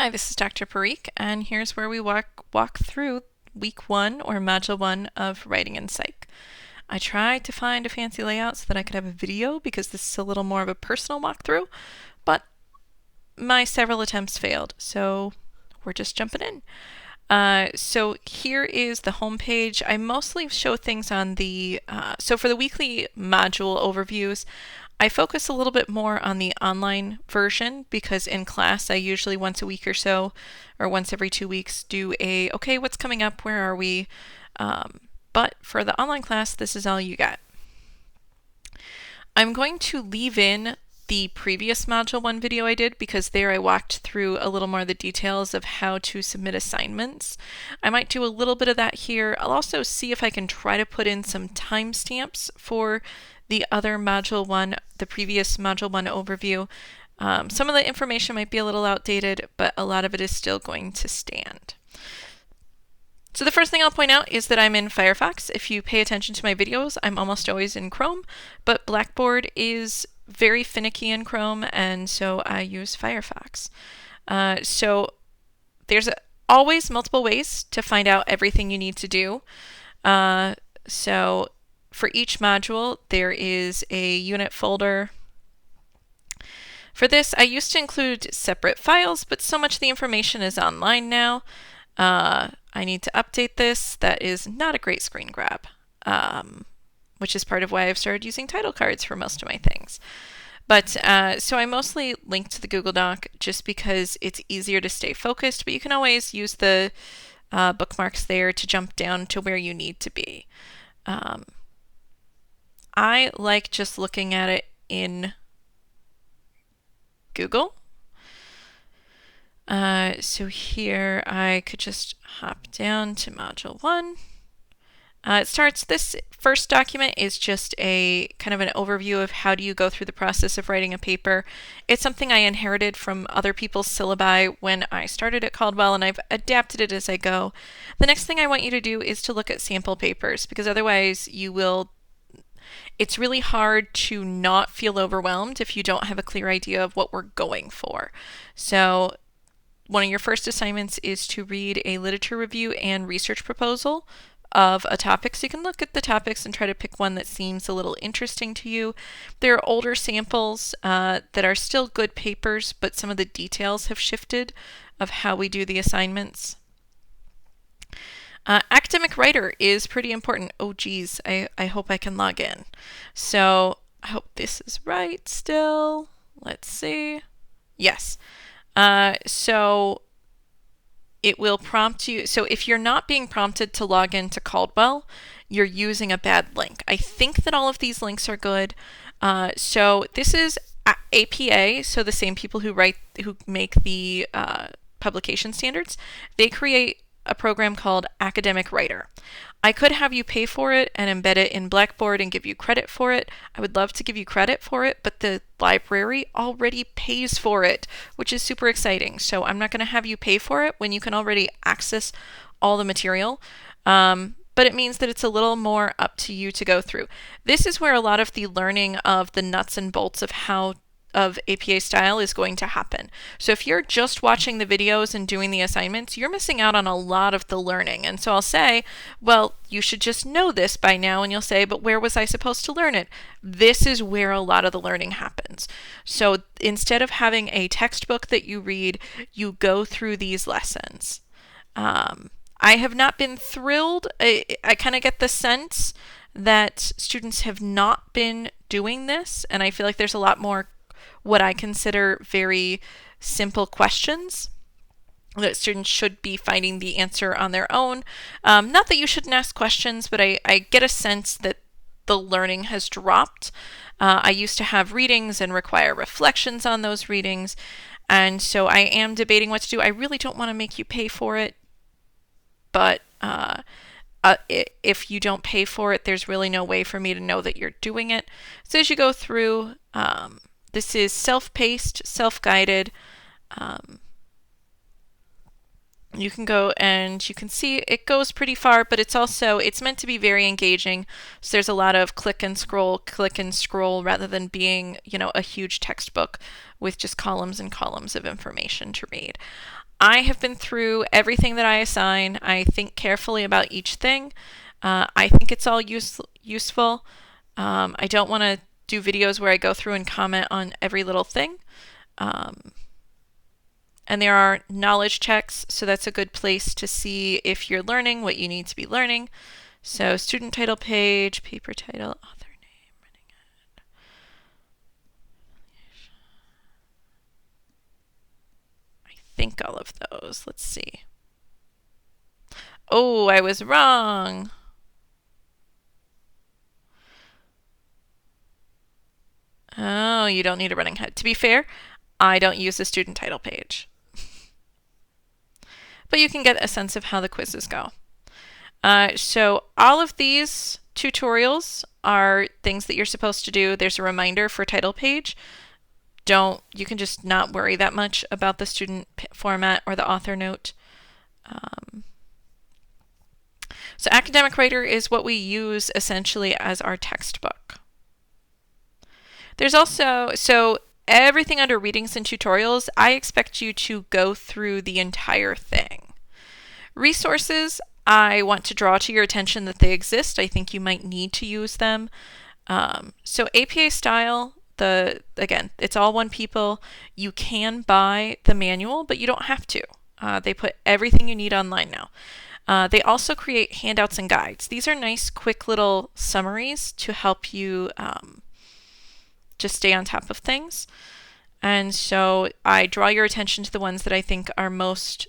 Hi, this is Dr. Parikh, and here's where we walk through week one or module one of writing in psych. I tried to find a fancy layout so that I could have a video because this is a little more of a personal walkthrough, but my several attempts failed, so we're just jumping in. So here is the home page. I mostly show things on so for the weekly module overviews, I focus a little bit more on the online version because in class I usually once a week or so, or once every 2 weeks, do okay, what's coming up, where are we? But for the online class, this is all you got. I'm going to leave in the previous Module 1 video I did because there I walked through a little more of the details of how to submit assignments. I might do a little bit of that here. I'll also see if I can try to put in some timestamps for the other Module 1, the previous Module 1 overview. Some of the information might be a little outdated, but a lot of it is still going to stand. So the first thing I'll point out is that I'm in Firefox. If you pay attention to my videos, I'm almost always in Chrome, but BlackBoard is very finicky in Chrome, and so I use Firefox. So there's always multiple ways to find out everything you need to do. So for each module, there is a unit folder. For this, I used to include separate files, but so much of the information is online now. I need to update this. That is not a great screen grab, which is part of why I've started using title cards for most of my things. But so I mostly link to the Google Doc just because it's easier to stay focused, but you can always use the bookmarks there to jump down to where you need to be. I like just looking at it in Google. So here I could just hop down to Module 1. This first document is just a kind of an overview of how do you go through the process of writing a paper. It's something I inherited from other people's syllabi when I started at Caldwell, and I've adapted it as I go. The next thing I want you to do is to look at sample papers, because otherwise it's really hard to not feel overwhelmed if you don't have a clear idea of what we're going for. So one of your first assignments is to read a literature review and research proposal of a topic. So you can look at the topics and try to pick one that seems a little interesting to you. There are older samples that are still good papers, but some of the details have shifted of how we do the assignments. Academic writer is pretty important. Oh geez, I hope I can log in. So I hope this is right still. Let's see. Yes. So it will prompt you. So if you're not being prompted to log into Caldwell, you're using a bad link. I think that all of these links are good. So this is APA, so the same people who make the publication standards. They create a program called Academic Writer. I could have you pay for it and embed it in Blackboard and give you credit for it. I would love to give you credit for it, but the library already pays for it, which is super exciting. So I'm not going to have you pay for it when you can already access all the material. But it means that it's a little more up to you to go through. This is where a lot of the learning of the nuts and bolts of APA style is going to happen. So if you're just watching the videos and doing the assignments, you're missing out on a lot of the learning. And so I'll say, well, you should just know this by now. And you'll say, but where was I supposed to learn it? This is where a lot of the learning happens. So instead of having a textbook that you read, you go through these lessons. I have not been thrilled. I kind of get the sense that students have not been doing this, and I feel like there's a lot more what I consider very simple questions that students should be finding the answer on their own. Not that you shouldn't ask questions, but I get a sense that the learning has dropped. I used to have readings and require reflections on those readings, and so I am debating what to do. I really don't want to make you pay for it, but if you don't pay for it, there's really no way for me to know that you're doing it. So as you go through, this is self-paced, self-guided. You can go and you can see it goes pretty far, but it's meant to be very engaging. So there's a lot of click and scroll rather than being, a huge textbook with just columns and columns of information to read. I have been through everything that I assign. I think carefully about each thing. I think it's all useful. I don't want to do videos where I go through and comment on every little thing. And there are knowledge checks, so that's a good place to see if you're learning what you need to be learning. So student title page, paper title, author name, running ad. I think all of those. Let's see. Oh, I was wrong. Oh, you don't need a running head. To be fair, I don't use the student title page. But you can get a sense of how the quizzes go. So all of these tutorials are things that you're supposed to do. There's a reminder for title page. You can just not worry that much about the student format or the author note. So Academic Writer is what we use essentially as our textbook. There's also, so everything under readings and tutorials, I expect you to go through the entire thing. Resources, I want to draw to your attention that they exist. I think you might need to use them. So APA style, again, it's all one people. You can buy the manual, but you don't have to. They put everything you need online now. They also create handouts and guides. These are nice, quick little summaries to help you just stay on top of things. And so I draw your attention to the ones that I think are most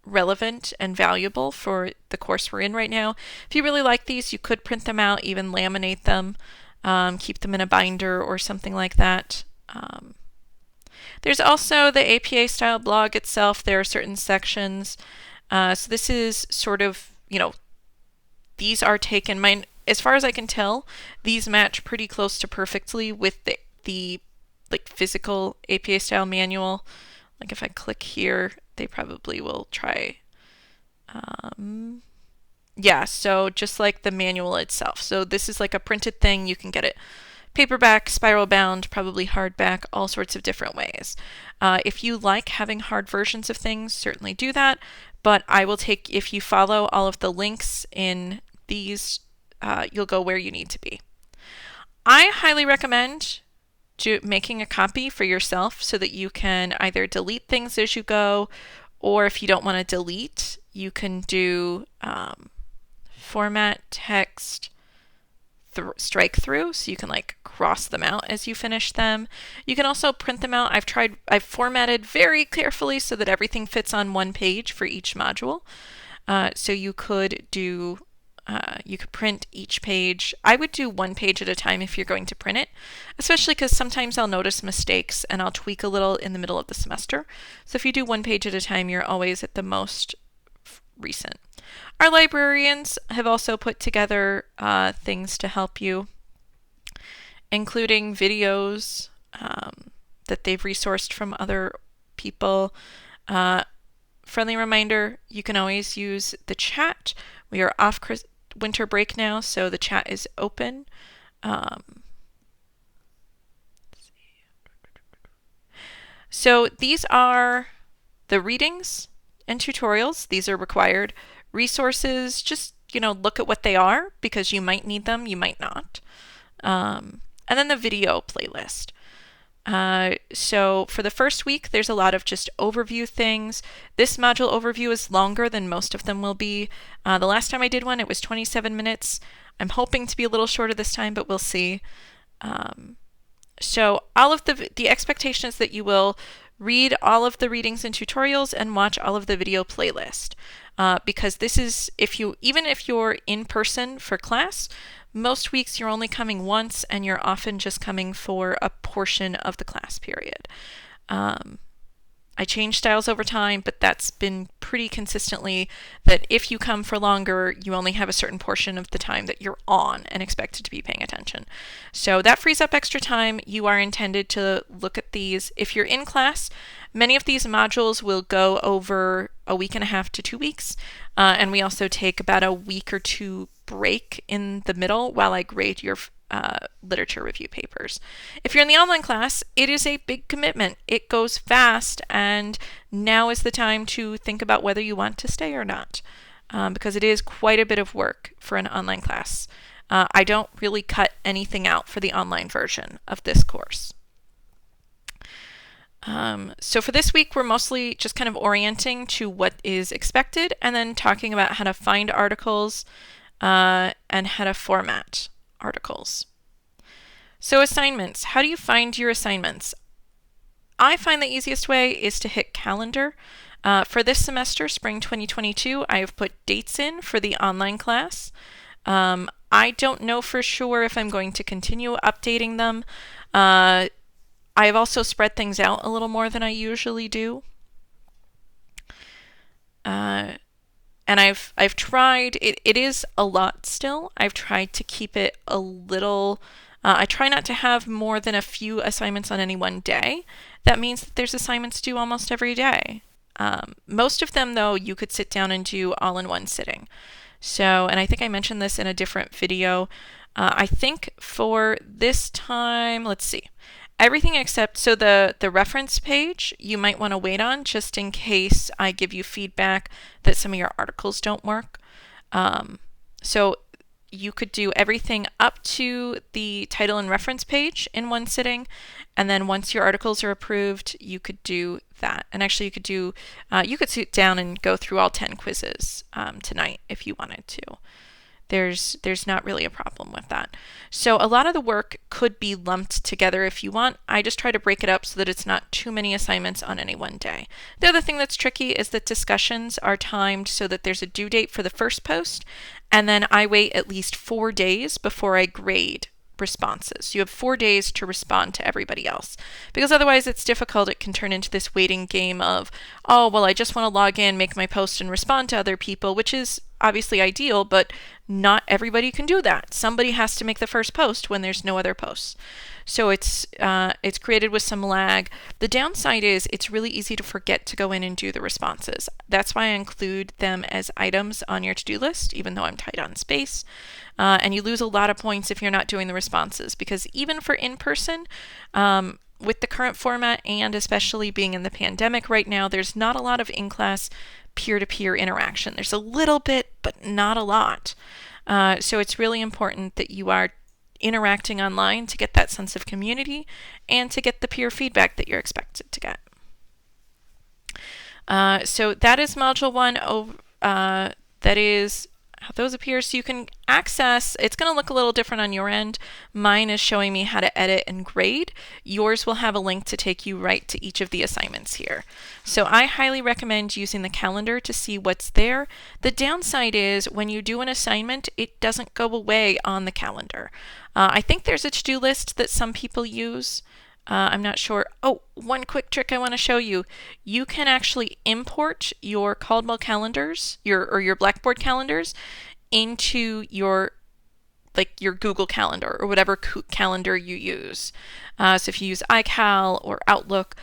relevant and valuable for the course we're in right now. If you really like these, you could print them out, even laminate them, keep them in a binder or something like that. There's also the APA style blog itself. There are certain sections. So this is sort of, these are taken, as far as I can tell, these match pretty close to perfectly with the like physical APA style manual. Like if I click here, they probably will try. Yeah, so just like the manual itself. So this is like a printed thing. You can get it paperback, spiral bound, probably hardback, all sorts of different ways. If you like having hard versions of things, certainly do that. But I will if you follow all of the links in these, you'll go where you need to be. I highly recommend making a copy for yourself so that you can either delete things as you go, or if you don't want to delete, you can do format text strike through, so you can like cross them out as you finish them. You can also print them out. I've formatted very carefully so that everything fits on one page for each module. So you could print each page. I would do one page at a time if you're going to print it, especially because sometimes I'll notice mistakes and I'll tweak a little in the middle of the semester. So if you do one page at a time, you're always at the most recent. Our librarians have also put together things to help you, including videos that they've resourced from other people. Friendly reminder, you can always use the chat. We are off winter break now, so the chat is open. So these are the readings and tutorials. These are required. Resources, just look at what they are because you might need them, you might not. And then the video playlist. So for the first week, there's a lot of just overview things. This module overview is longer than most of them will be. The last time I did one, it was 27 minutes. I'm hoping to be a little shorter this time, but we'll see. So all of the expectation is that you will read all of the readings and tutorials and watch all of the video playlist. Because this is, even if you're in person for class, most weeks you're only coming once and you're often just coming for a portion of the class period. I change styles over time, but that's been pretty consistently that if you come for longer, you only have a certain portion of the time that you're on and expected to be paying attention. So that frees up extra time. You are intended to look at these. If you're in class, many of these modules will go over a week and a half to 2 weeks. And we also take about a week or two break in the middle while I grade your literature review papers. If you're in the online class, it is a big commitment. It goes fast, and now is the time to think about whether you want to stay or not, because it is quite a bit of work for an online class. I don't really cut anything out for the online version of this course. So for this week, we're mostly just kind of orienting to what is expected and then talking about how to find articles and how to format articles. So assignments. How do you find your assignments? I find the easiest way is to hit calendar. For this semester, spring 2022, I have put dates in for the online class. I don't know for sure if I'm going to continue updating them. I've also spread things out a little more than I usually do. And I've tried, it is a lot still. I've tried to keep it a little, I try not to have more than a few assignments on any one day. That means that there's assignments due almost every day. Most of them, though, you could sit down and do all in one sitting. So, and I think I mentioned this in a different video. I think for this time, let's see. Everything except, so the reference page you might want to wait on just in case I give you feedback that some of your articles don't work. So you could do everything up to the title and reference page in one sitting, and then once your articles are approved, you could do that. And actually you could do, you could sit down and go through all 10 quizzes tonight if you wanted to. There's not really a problem with that. So a lot of the work could be lumped together if you want. I just try to break it up so that it's not too many assignments on any one day. The other thing that's tricky is that discussions are timed so that there's a due date for the first post, and then I wait at least 4 days before I grade responses. You have 4 days to respond to everybody else, because otherwise it's difficult. It can turn into this waiting game of, oh, well, I just want to log in, make my post, and respond to other people, which is obviously ideal, but not everybody can do that. Somebody has to make the first post when there's no other posts. So it's created with some lag. The downside is it's really easy to forget to go in and do the responses. That's why I include them as items on your to-do list, even though I'm tight on space. And you lose a lot of points if you're not doing the responses, because even for in-person, with the current format and especially being in the pandemic right now, there's not a lot of in-class peer-to-peer interaction. There's a little bit, but not a lot. So it's really important that you are interacting online to get that sense of community and to get the peer feedback that you're expected to get. So that is Module 1. That is how those appear. So you can access, it's going to look a little different on your end. Mine is showing me how to edit and grade. Yours will have a link to take you right to each of the assignments here. So I highly recommend using the calendar to see what's there. The downside is when you do an assignment, it doesn't go away on the calendar. I think there's a to-do list that some people use. I'm not sure. Oh, one quick trick I want to show you. You can actually import your Caldwell calendars, your Blackboard calendars, into your Google Calendar or whatever calendar you use. So if you use iCal or Outlook,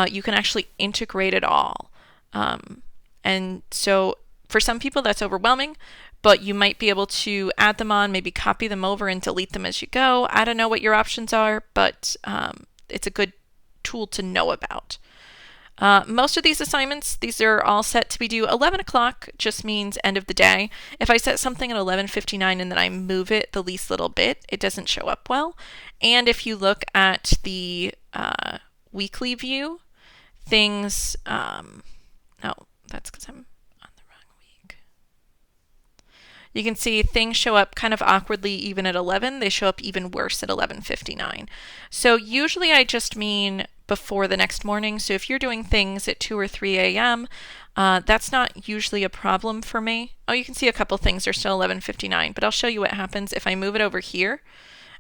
you can actually integrate it all. And so for some people that's overwhelming, but you might be able to add them on, maybe copy them over and delete them as you go. I don't know what your options are, but it's a good tool to know about. Most of these assignments, these are all set to be due 11 o'clock, just means end of the day. If I set something at 11:59 and then I move it the least little bit, it doesn't show up well. And if you look at the weekly view, things, no, that's because I'm on the wrong week. You can see things show up kind of awkwardly even at 11. They show up even worse at 11:59. So usually I just mean before the next morning. So if you're doing things at 2 or 3 a.m., that's not usually a problem for me. Oh, you can see a couple things are still 11:59, but I'll show you what happens if I move it over here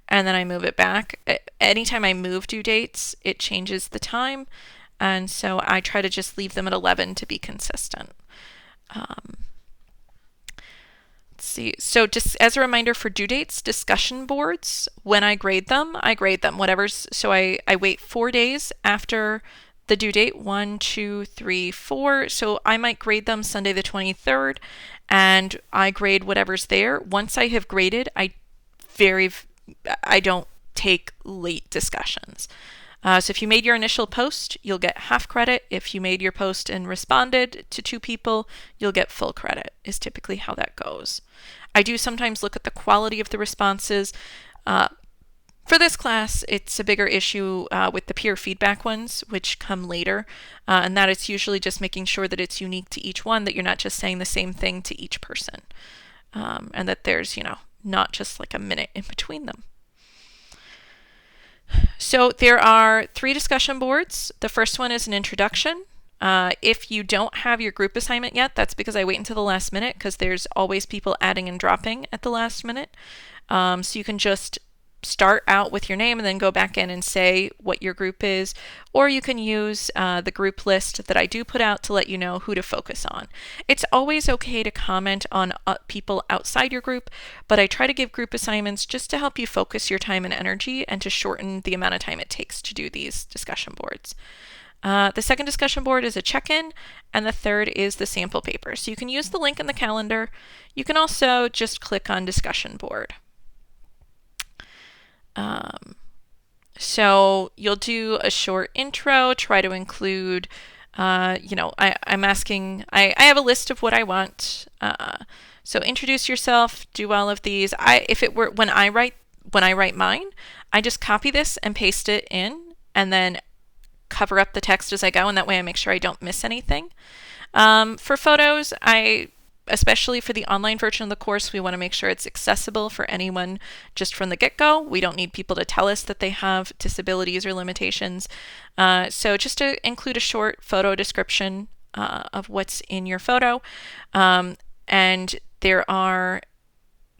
and then I move it back. Anytime I move due dates, it changes the time. And so I try to just leave them at 11 to be consistent. Let's see. So just as a reminder for due dates, discussion boards, when I grade them, whatever's, so I wait 4 days after the due date, 1, 2, 3, 4. So I might grade them Sunday the 23rd, and I grade whatever's there. Once I have graded, I very I don't take late discussions. So if you made your initial post, you'll get half credit. If you made your post and responded to 2 people, you'll get full credit, is typically how that goes. I do sometimes look at the quality of the responses. For this class, it's a bigger issue with the peer feedback ones, which come later, and that it's usually just making sure that it's unique to each one, that you're not just saying the same thing to each person, and that there's, not just like a minute in between them. So there are 3 discussion boards. The first one is an introduction. If you don't have your group assignment yet, that's because I wait until the last minute, because there's always people adding and dropping at the last minute. So you can just start out with your name and then go back in and say what your group is, or you can use the group list that I do put out to let you know who to focus on. It's always okay to comment on people outside your group, but I try to give group assignments just to help you focus your time and energy and to shorten the amount of time it takes to do these discussion boards. The second discussion board is a check-in, and the third is the sample paper. So you can use the link in the calendar. You can also just click on discussion board. So you'll do a short intro, try to include, I'm asking, I have a list of what I want. So introduce yourself, do all of these. If it were when I write mine, I just copy this and paste it in, and then cover up the text as I go, and that way I make sure I don't miss anything. For photos, especially for the online version of the course, we want to make sure it's accessible for anyone just from the get-go. We don't need people to tell us that they have disabilities or limitations. So just to include a short photo description of what's in your photo. And there are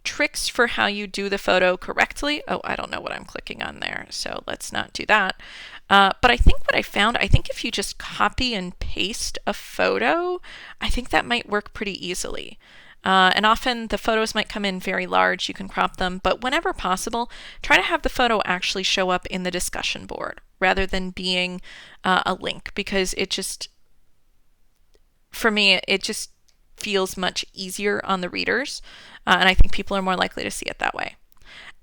tricks for how you do the photo correctly. Oh, I don't know what I'm clicking on there, so let's not do that. But I think what I found, if you just copy and paste a photo, I think that might work pretty easily. And often the photos might come in very large, you can crop them, but whenever possible, try to have the photo actually show up in the discussion board rather than being a link, because for me, it just feels much easier on the readers, and I think people are more likely to see it that way.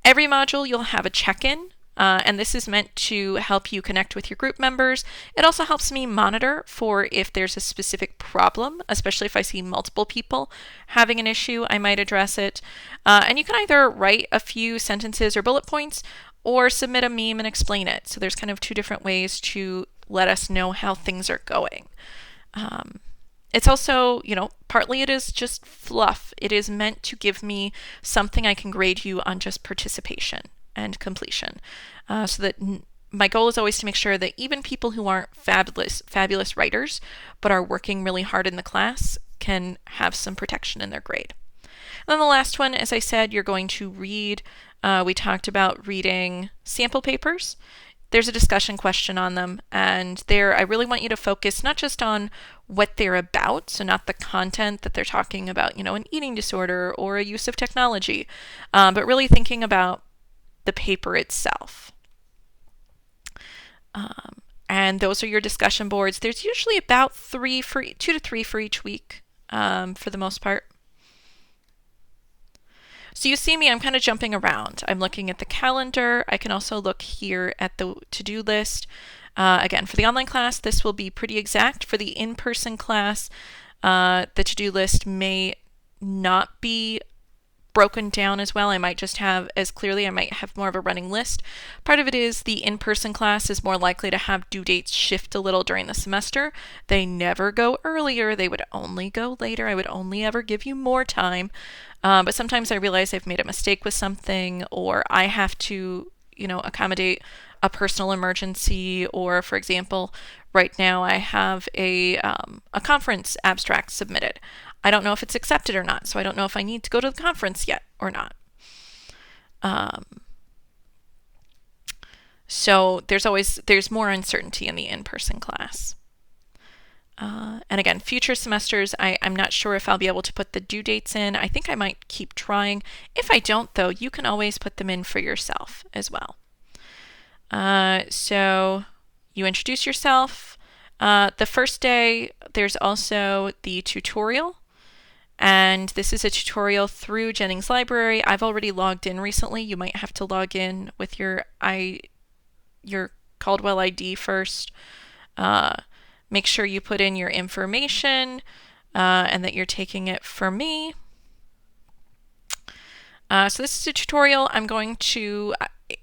Every module you'll have a check-in, and this is meant to help you connect with your group members. It also helps me monitor for if there's a specific problem, especially if I see multiple people having an issue, I might address it. And you can either write a few sentences or bullet points, or submit a meme and explain it. So there's kind of 2 different ways to let us know how things are going. It's also, partly it is just fluff. It is meant to give me something I can grade you on just participation and completion. So that my goal is always to make sure that even people who aren't fabulous writers, but are working really hard in the class, can have some protection in their grade. And then the last one, as I said, you're going to read. We talked about reading sample papers. There's a discussion question on them, and there I really want you to focus not just on what they're about, so not the content that they're talking about, an eating disorder or a use of technology, but really thinking about the paper itself. And those are your discussion boards. There's usually about 2 to 3 for each week, for the most part. So you see me, I'm kind of jumping around. I'm looking at the calendar. I can also look here at the to-do list. Again, for the online class, this will be pretty exact. For the in-person class, the to-do list may not be broken down as well. I might just have as clearly, I might have more of a running list. Part of it is the in-person class is more likely to have due dates shift a little during the semester. They never go earlier. They would only go later. I would only ever give you more time. But sometimes I realize I've made a mistake with something, or I have to, accommodate a personal emergency, or for example, right now I have a conference abstract submitted. I don't know if it's accepted or not, so I don't know if I need to go to the conference yet or not. So there's more uncertainty in the in-person class. And again, future semesters, I'm not sure if I'll be able to put the due dates in. I think I might keep trying. If I don't, though, you can always put them in for yourself as well. So you introduce yourself. The first day, there's also the tutorial. And this is a tutorial through Jennings Library. I've already logged in recently. You might have to log in with your Caldwell ID first. Make sure you put in your information and that you're taking it for me. So this is a tutorial.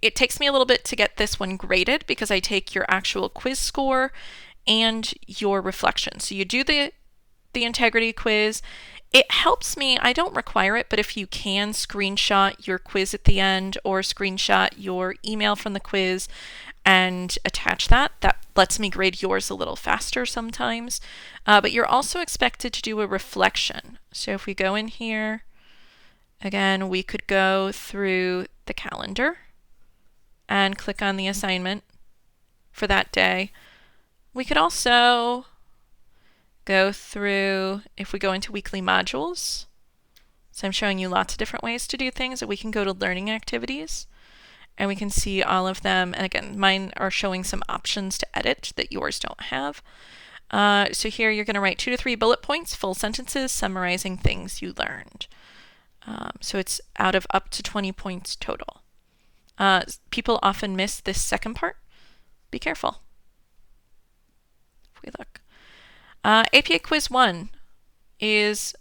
It takes me a little bit to get this one graded because I take your actual quiz score and your reflection. So you do the integrity quiz. It helps me, I don't require it, but if you can screenshot your quiz at the end or screenshot your email from the quiz and attach that lets me grade yours a little faster sometimes. But you're also expected to do a reflection. So if we go in here, again, we could go through the calendar and click on the assignment for that day. We could also go through, if we go into weekly modules, so I'm showing you lots of different ways to do things, and we can go to learning activities and we can see all of them. And again, mine are showing some options to edit that yours don't have. So here you're going to write 2 to 3 bullet points, full sentences, summarizing things you learned. So it's out of up to 20 points total. People often miss this second part. Be careful. If we look. APA Quiz 1 is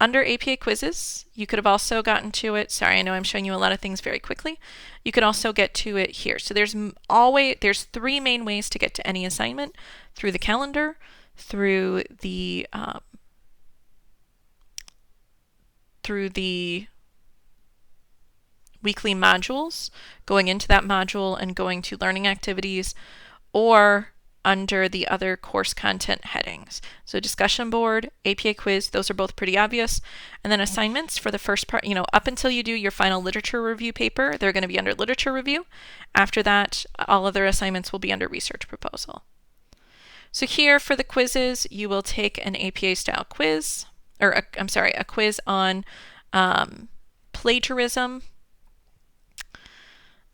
under APA Quizzes. You could have also gotten to it. Sorry, I know I'm showing you a lot of things very quickly. You could also get to it here. So there's 3 main ways to get to any assignment: through the calendar, through the weekly modules, going into that module and going to learning activities, or under the other course content headings. So discussion board, APA quiz, those are both pretty obvious. And then assignments for the first part, up until you do your final literature review paper, they're going to be under literature review. After that, all other assignments will be under research proposal. So here for the quizzes, you will take an APA style quiz, or a quiz on plagiarism.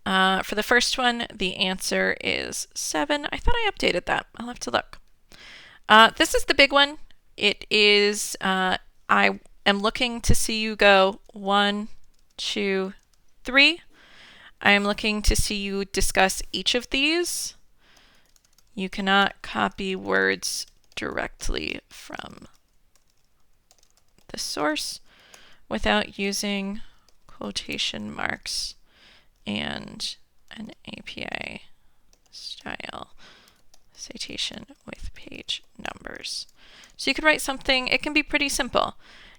For the first one, the answer is 7. I thought I updated that. I'll have to look. This is the big one. It is, I am looking to see you go 1, 2, 3. I am looking to see you discuss each of these. You cannot copy words directly from the source without using quotation marks and an APA style citation with page numbers. So you could write something, it can be pretty simple.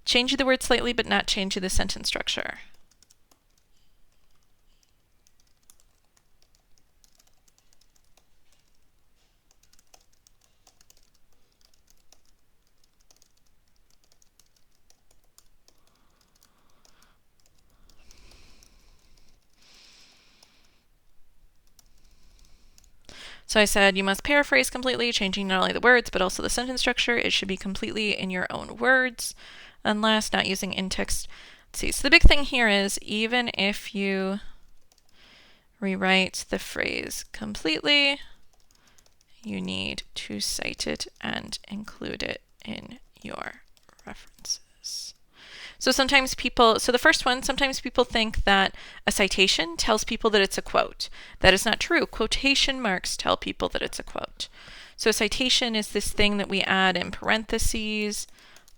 Change the word slightly but not change the sentence structure. So I said you must paraphrase completely, changing not only the words but also the sentence structure. It should be completely in your own words, unless not using in-text. Let's see. So the big thing here is even if you rewrite the phrase completely, you need to cite it and include it in your references. So sometimes the first one, sometimes people think that a citation tells people that it's a quote. That is not true. Quotation marks tell people that it's a quote. So a citation is this thing that we add in parentheses,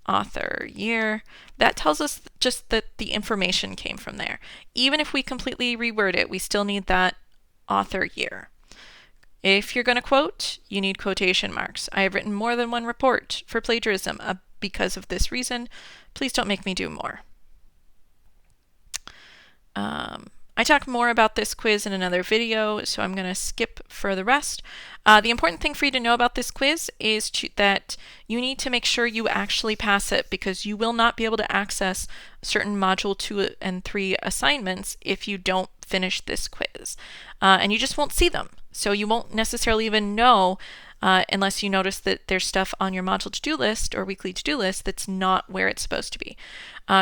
author, year. That tells us just that the information came from there. Even if we completely reword it, we still need that author year. If you're going to quote, you need quotation marks. I have written more than one report for plagiarism because of this reason. Please don't make me do more. I talk more about this quiz in another video, so I'm going to skip for the rest. The important thing for you to know about this quiz is that you need to make sure you actually pass it, because you will not be able to access certain Module 2 and 3 assignments if you don't finish this quiz. And you just won't see them. So you won't necessarily even know unless you notice that there's stuff on your module to-do list or weekly to-do list that's not where it's supposed to be.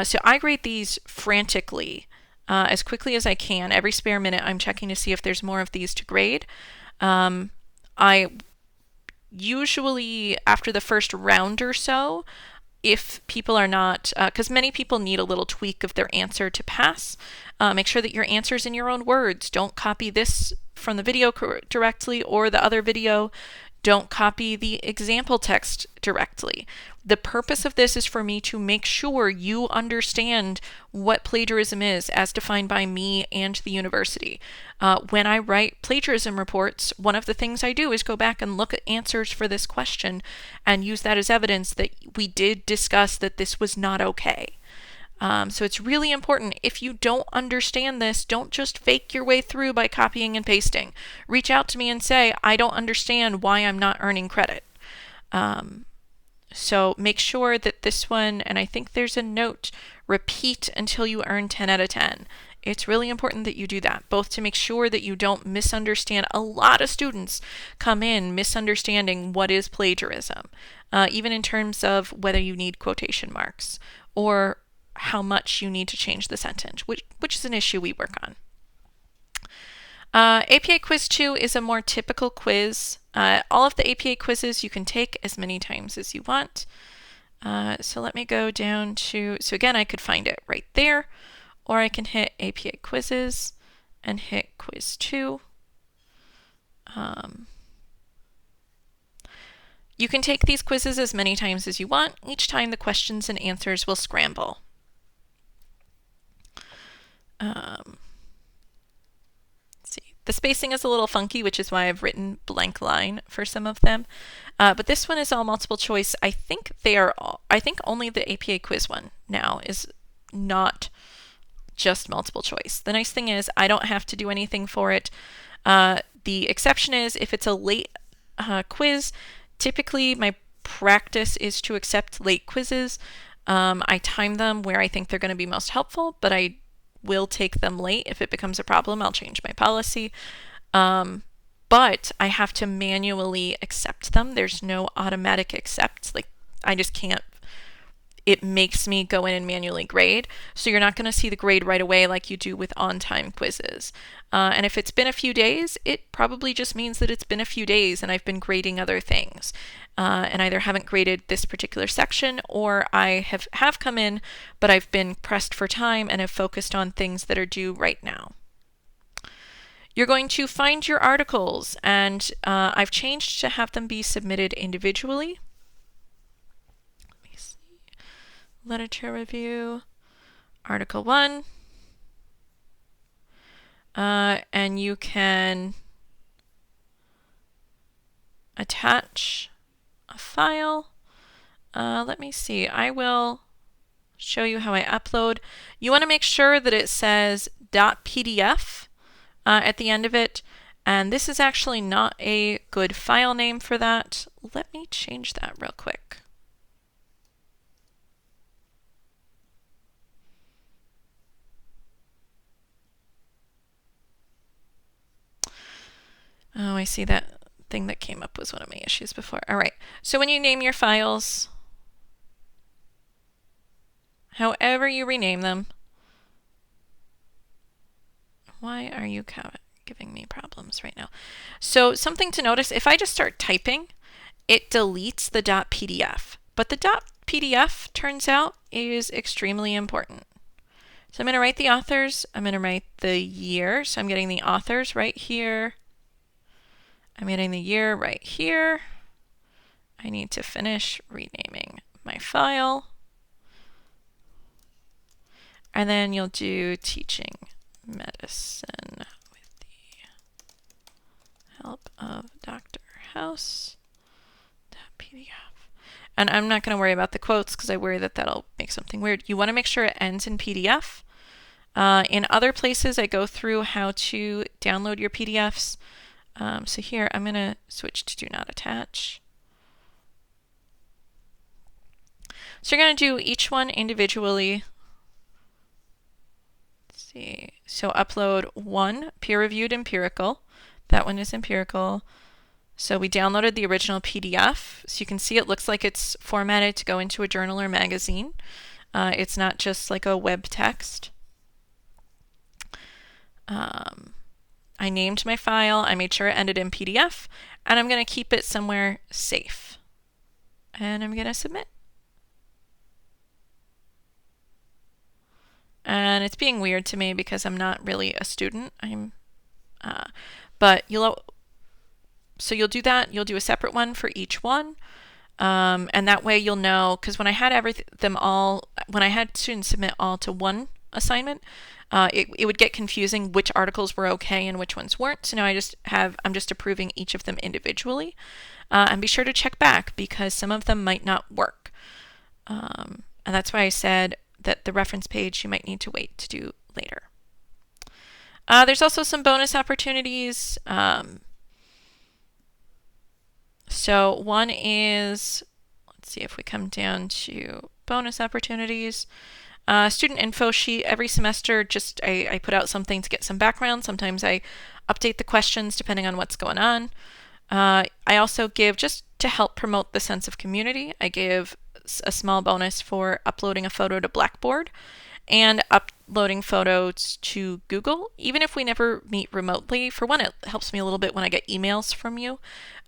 So I grade these frantically, as quickly as I can. Every spare minute I'm checking to see if there's more of these to grade. I usually, after the first round or so, if people are not, because many people need a little tweak of their answer to pass, make sure that your answer is in your own words. Don't copy this from the video directly or the other video. Don't copy the example text directly. The purpose of this is for me to make sure you understand what plagiarism is as defined by me and the university. When I write plagiarism reports, one of the things I do is go back and look at answers for this question and use that as evidence that we did discuss that this was not okay. So it's really important. If you don't understand this, don't just fake your way through by copying and pasting. Reach out to me and say, I don't understand why I'm not earning credit. So make sure that this one, and I think there's a note, repeat until you earn 10 out of 10. It's really important that you do that, both to make sure that you don't misunderstand. A lot of students come in misunderstanding what is plagiarism, even in terms of whether you need quotation marks or how much you need to change the sentence, which is an issue we work on. APA Quiz 2 is a more typical quiz. All of the APA quizzes you can take as many times as you want. So let me go down to, so again, I could find it right there, or I can hit APA quizzes and hit quiz 2. You can take these quizzes as many times as you want. Each time the questions and answers will scramble. The spacing is a little funky, which is why I've written blank line for some of them. But this one is all multiple choice. I think only the APA quiz one now is not just multiple choice. The nice thing is I don't have to do anything for it. The exception is if it's a late quiz, typically my practice is to accept late quizzes. I time them where I think they're going to be most helpful, but I will take them late. If it becomes a problem, I'll change my policy. But I have to manually accept them. There's no automatic accept. Like, I just can't. It makes me go in and manually grade. So you're not going to see the grade right away like you do with on-time quizzes. And if it's been a few days, it probably just means that it's been a few days and I've been grading other things. And either haven't graded this particular section or I have come in, but I've been pressed for time and have focused on things that are due right now. You're going to find your articles, and I've changed to have them be submitted individually. Let me see. Literature review, Article 1. And you can attach a file. Let me see. I will show you how I upload. You want to make sure that it says .pdf at the end of it. And this is actually not a good file name for that. Let me change that real quick. Oh, I see that thing that came up was one of my issues before. All right. So when you name your files, however you rename them, why are you giving me problems right now? So something to notice, if I just start typing, it deletes the .pdf. But the .pdf, turns out, is extremely important. So I'm going to write the authors. I'm going to write the year. So I'm getting the authors right here. I'm getting the year right here. I need to finish renaming my file. And then you'll do teaching medicine with the help of Dr. House. .pdf. And I'm not going to worry about the quotes because I worry that that'll make something weird. You want to make sure it ends in PDF. In other places, I go through how to download your PDFs. So here, I'm going to switch to do not attach. So you're going to do each one individually. Let's see. So upload one, peer-reviewed empirical. That one is empirical. So we downloaded the original PDF. So you can see it looks like it's formatted to go into a journal or magazine. It's not just like a web text. I named my file, I made sure it ended in PDF, and I'm going to keep it somewhere safe. And I'm going to submit. and it's being weird to me because I'm not really a student. But so you'll do that. You'll do a separate one for each one. And that way you'll know, because when I had when I had students submit all to one assignment, it would get confusing which articles were okay and which ones weren't. So now I'm just approving each of them individually. And be sure to check back because some of them might not work. And that's why I said that the reference page you might need to wait to do later. There's also some bonus opportunities. So one is, let's see if we come down to bonus opportunities. Student info sheet every semester. I put out something to get some background. Sometimes I update the questions depending on what's going on. I also give, just to help promote the sense of community, I give a small bonus for uploading a photo to Blackboard and uploading photos to Google. Even if we never meet remotely, for one, it helps me a little bit when I get emails from you.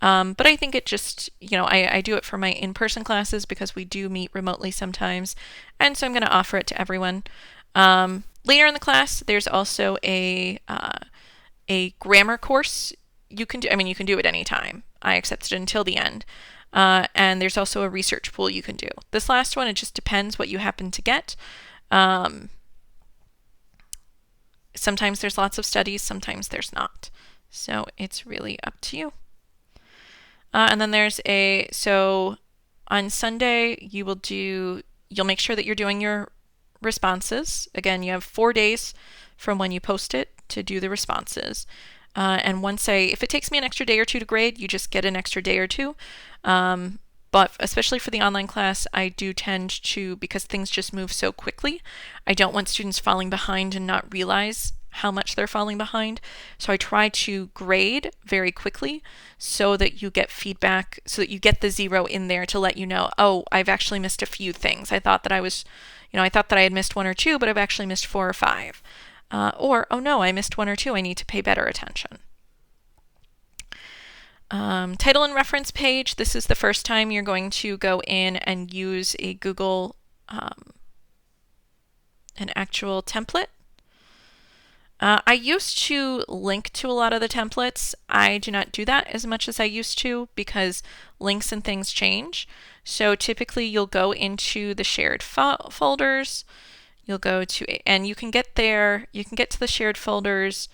But I think it just, I do it for my in-person classes because we do meet remotely sometimes. And so I'm going to offer it to everyone. Later in the class, there's also a grammar course you can do. You can do it anytime. I accepted it until the end. And there's also a research pool you can do. This last one, it just depends what you happen to get. Sometimes there's lots of studies, sometimes there's not. So it's really up to you. And then so on Sunday, you'll make sure that you're doing your responses. Again, you have 4 days from when you post it to do the responses. And if it takes me an extra day or two to grade, you just get an extra day or two. But especially for the online class, I do tend to, because things just move so quickly, I don't want students falling behind and not realize how much they're falling behind. So I try to grade very quickly so that you get feedback, so that you get the 0 in there to let you know, oh, I've actually missed a few things. I thought that I had missed 1 or 2, but I've actually missed 4 or 5. Or, oh no, I missed 1 or 2. I need to pay better attention. Title and reference page. This is the first time you're going to go in and use a Google, an actual template. I used to link to a lot of the templates. I do not do that as much as I used to because links and things change. So typically you'll go into the shared folders. You'll go to, and you can get to the shared folders,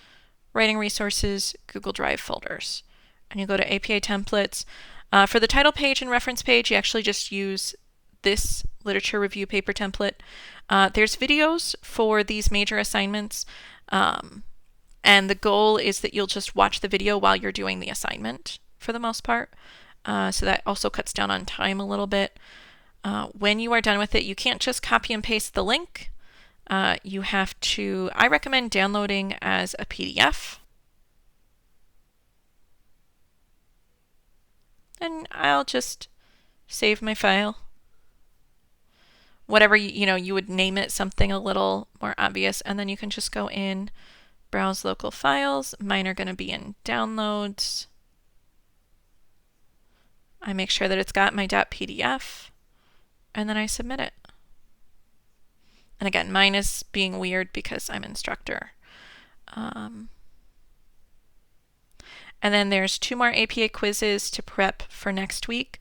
writing resources, Google Drive folders. And you go to APA templates. For the title page and reference page, you actually just use this literature review paper template. There's videos for these major assignments, and the goal is that you'll just watch the video while you're doing the assignment for the most part. So that also cuts down on time a little bit. When you are done with it, you can't just copy and paste the link. I recommend downloading as a PDF. And I'll just save my file. Whatever, you would name it something a little more obvious, and then you can just go in, browse local files. Mine are going to be in downloads. I make sure that it's got my .pdf, and then I submit it. And again, mine is being weird because I'm instructor. And then there's 2 more APA quizzes to prep for next week.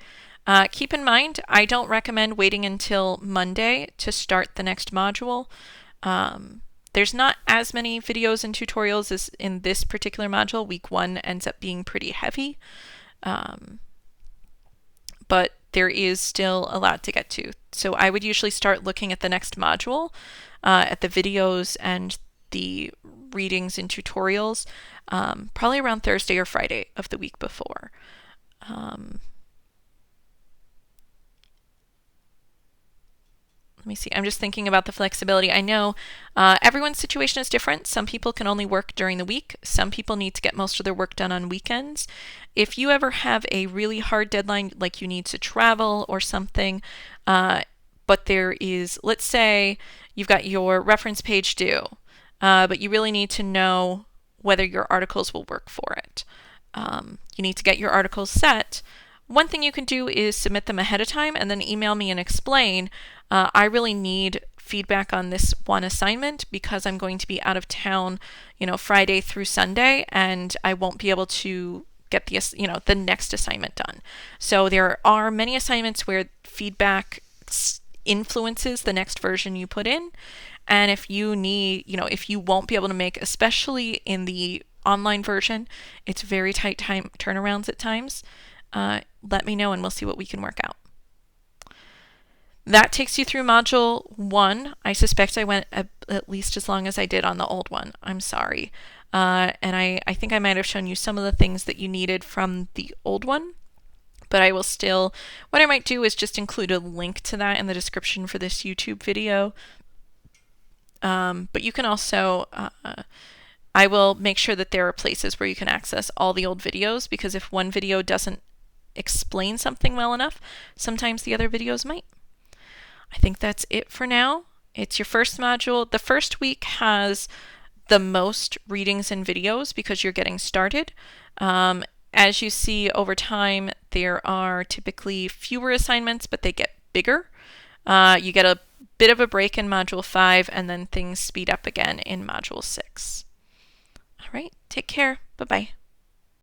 Keep in mind, I don't recommend waiting until Monday to start the next module. There's not as many videos and tutorials as in this particular module. Week 1 ends up being pretty heavy. But there is still a lot to get to. So I would usually start looking at the next module, at the videos and the readings and tutorials, probably around Thursday or Friday of the week before. Let me see. I'm just thinking about the flexibility. I know everyone's situation is different. Some people can only work during the week. Some people need to get most of their work done on weekends. If you ever have a really hard deadline, like you need to travel or something, but there is, let's say you've got your reference page due, but you really need to know whether your articles will work for it. You need to get your articles set. One thing you can do is submit them ahead of time and then email me and explain, I really need feedback on this one assignment because I'm going to be out of town, Friday through Sunday, and I won't be able to get the next assignment done. So there are many assignments where feedback influences the next version you put in. And if you need, if you won't be able to make, especially in the online version, it's very tight time turnarounds at times. Let me know and we'll see what we can work out. That takes you through module 1. I suspect I went at least as long as I did on the old one. I'm sorry. And I think I might have shown you some of the things that you needed from the old one. But I will still, what I might do is just include a link to that in the description for this YouTube video. But you can also, I will make sure that there are places where you can access all the old videos, because if one video doesn't explain something well enough, sometimes the other videos might. I think that's it for now. It's your first module. The first week has the most readings and videos because you're getting started. As you see over time, there are typically fewer assignments, but they get bigger. You get a bit of a break in Module 5, and then things speed up again in Module 6. All right, take care. Bye-bye.